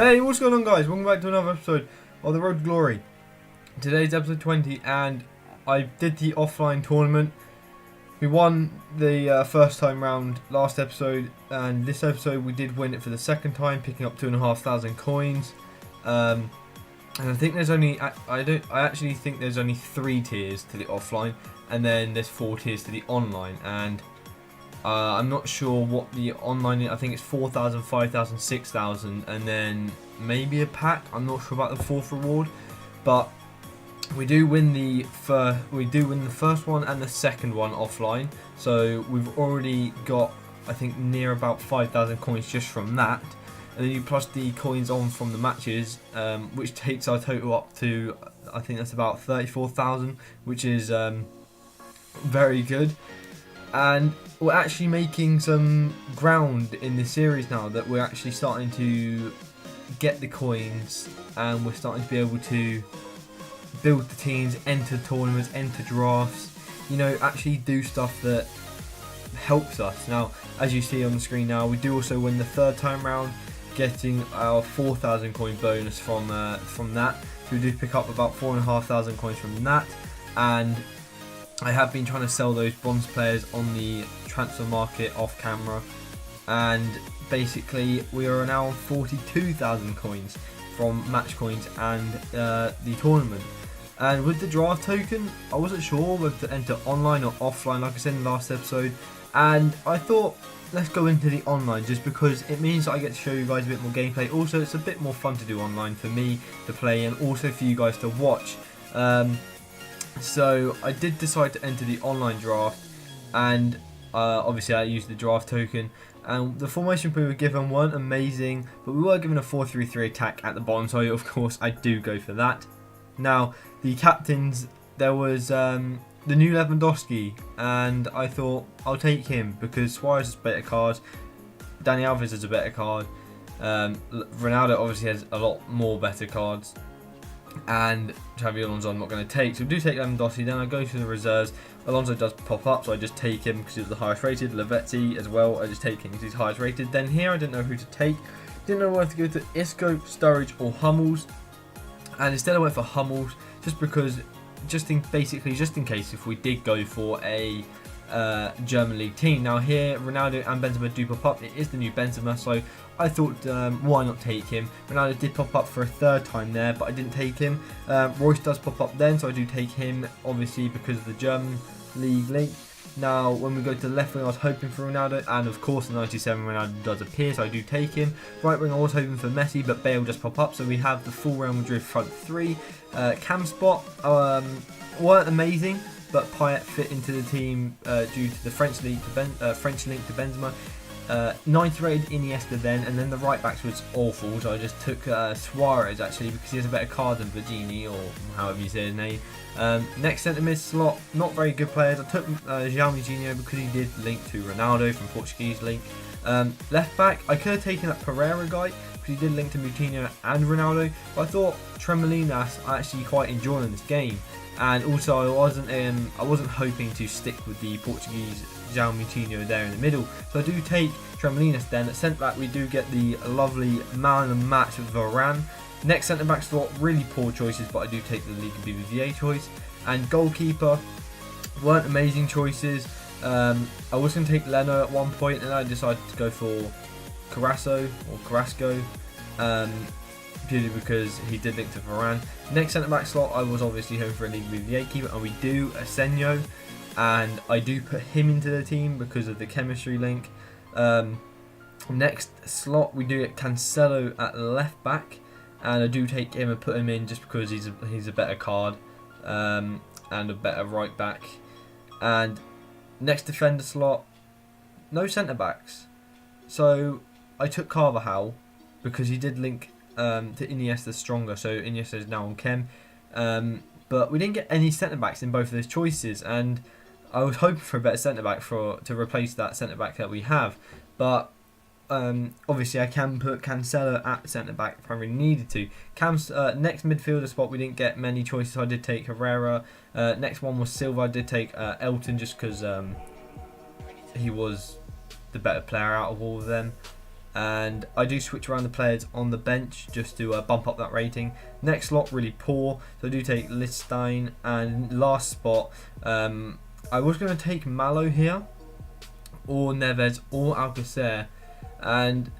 Hey, what's going on, guys? Welcome back to another episode of The Road to Glory. Today's episode 20, and I did the offline tournament. We won the first time round last episode, and this episode we did win it for the second time, picking up 2,500 coins. And I think there's only I actually think there's only 3 tiers to the offline, and then there's 4 tiers to the online. And I'm not sure what the online is. I think it's 4,000, 5,000, 6,000, and then maybe a pack. I'm not sure about the 4th reward, but we do win the first one and the second one offline. So we've already got, I think, near about 5,000 coins just from that, and then you plus the coins on from the matches, which takes our total up to, I think that's about 34,000, which is very good. And we're actually making some ground in this series now, that we're actually starting to get the coins, and we're starting to be able to build the teams, enter tournaments, enter drafts, you know, actually do stuff that helps us. Now, as you see on the screen now, we do also win the 3rd time round, getting our 4,000 coin bonus from that. So we do pick up about 4,500 coins from that, and I have been trying to sell those bronze players on the transfer market off camera, and basically we are now on 42,000 coins from match coins and the tournament. And with the draft token, I wasn't sure whether to enter online or offline, like I said in the last episode, and I thought let's go into the online, just because it means that I get to show you guys a bit more gameplay. Also, it's a bit more fun to do online for me to play, and also for you guys to watch. So I did decide to enter the online draft, and obviously I used the draft token, and the formation we were given weren't amazing, but we were given a 4-3-3 attack at the bottom, so of course I do go for that. Now, the captains, there was the new Lewandowski, and I thought I'll take him because Suarez is a better card, Dani Alves is a better card, Ronaldo obviously has a lot more better cards, and Xabi Alonso I'm not going to take. So we do take Lewandowski, then I go to the reserves. Alonso does pop up, so I just take him because he's the highest rated. Lavezzi as well, I just take him because he's highest rated. Then here I didn't know who to take. Didn't know whether to go to Isco, Sturridge or Hummels. And instead I went for Hummels, just because, just in case if we did go for a German league team. Now here Ronaldo and Benzema do pop up. It is the new Benzema, so I thought why not take him. Ronaldo did pop up for a 3rd time there, but I didn't take him. Royce does pop up then, so I do take him, obviously because of the German league link. Now when we go to the left wing, I was hoping for Ronaldo, and of course the 97 Ronaldo does appear, so I do take him. Right wing I was hoping for Messi, but Bale just pop up, so we have the full Real Madrid front 3. Cam spot weren't amazing, but Payet fit into the team due to the French link to Benzema. 90 rated Iniesta then, and then the right backs was awful, so I just took Suarez actually because he has a better card than Virginie, or however you say his name. Next centre mid slot, not very good players. I took João because he did link to Ronaldo from Portuguese link. Left back, I could have taken that Pereira guy because he did link to Moutinho and Ronaldo, but I thought Tremolinas I actually quite enjoying this game. And also I wasn't hoping to stick with the Portuguese João Moutinho there in the middle, so I do take Tremolinas then. At centre back we do get the lovely man of the match with Varane. Next centre back slot, really poor choices, but I do take the Liga BBVA choice. And goalkeeper, weren't amazing choices. I was going to take Leno at one point, and I decided to go for Carrasco, purely because he did link to Varane. Next centre back slot, I was obviously hoping for a Liga BBVA keeper, and we do Asenio, and I do put him into the team because of the chemistry link. Next slot, we do get Cancelo at left back, and I do take him and put him in just because he's a better card and a better right back. And next defender slot, no centre backs, so I took Carvajal because he did link to Iniesta stronger, so Iniesta is now on chem. But we didn't get any centre backs in both of those choices, and I was hoping for a better centre back to replace that centre back that we have. But obviously I can put Cancelo at centre back if I really needed to. Next midfielder spot we didn't get many choices, so I did take Herrera. Next one was Silva. I did take Elton just because he was the better player out of all of them. and I do switch around the players on the bench just to bump up that rating. Next slot really poor, so I do take Lichtstein, and last spot I was going to take Malo here, or Neves, or Alcacer, and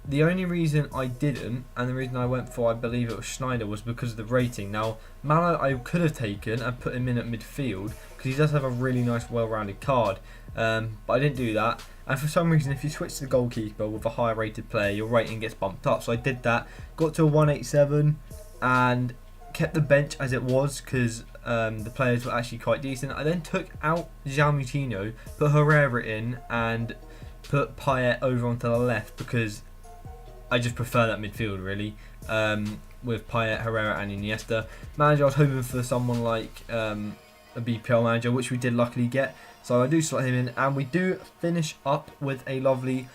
the only reason I didn't, and the reason I went for, I believe it was Schneider, was because of the rating. Now, Malo I could have taken and put him in at midfield, because he does have a really nice, well-rounded card. But I didn't do that. And for some reason, if you switch to the goalkeeper with a higher rated player, your rating gets bumped up. So I did that, got to a 187, and kept the bench as it was, because the players were actually quite decent. I then took out João Moutinho, put Herrera in, and put Payet over onto the left, because I just prefer that midfield, really, with Payet, Herrera and Iniesta. Manager, I was hoping for someone like a BPL manager, which we did luckily get. So I do slot him in, and we do finish up with a lovely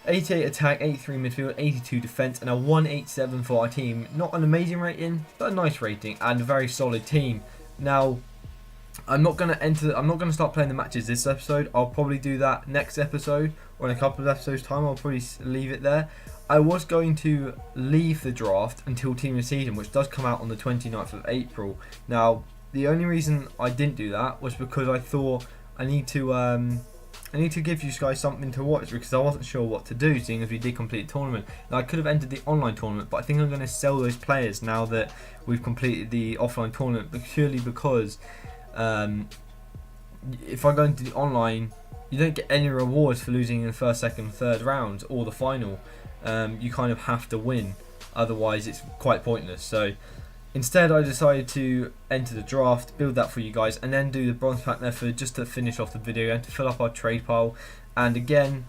88 attack, 83 midfield, 82 defence, and a 187 for our team. Not an amazing rating, but a nice rating, and a very solid team. Now, I'm not going to start playing the matches this episode. I'll probably do that next episode, or in a couple of episodes time. I'll probably leave it there. I was going to leave the draft until Team of the Season, which does come out on the 29th of April. Now, the only reason I didn't do that was because I thought I need to give you guys something to watch, because I wasn't sure what to do, seeing as we did complete the tournament. Now, I could have entered the online tournament, but I think I'm going to sell those players now that we've completed the offline tournament, purely because if I go into the online, you don't get any rewards for losing in the first, second, third rounds or the final. You kind of have to win, otherwise it's quite pointless. So instead, I decided to enter the draft, build that for you guys, and then do the bronze pack method just to finish off the video and to fill up our trade pile. And again,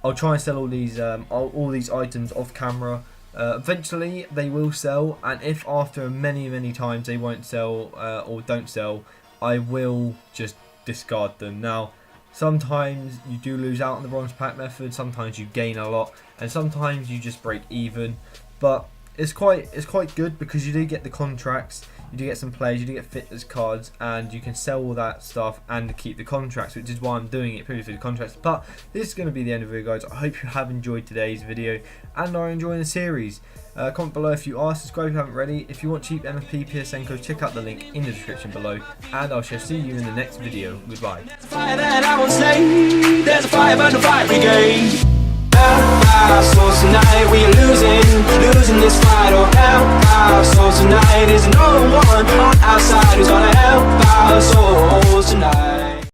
I'll try and sell all these items off camera. Eventually, they will sell, and if after many times they won't sell or don't sell, I will just discard them. Now, sometimes you do lose out on the bronze pack method, sometimes you gain a lot, and sometimes you just break even. But it's quite good, because you do get the contracts, you do get some players, you do get fitness cards, and you can sell all that stuff and keep the contracts, which is why I'm doing it purely for the contracts. But this is going to be the end of the video, guys. I hope you have enjoyed today's video and are enjoying the series. Comment below if you are, subscribe if you haven't already. If you want cheap MFP PSN codes, check out the link in the description below, and I shall see you in the next video. Goodbye. Fire that I won't slay. There's a fire burn the fire brigade.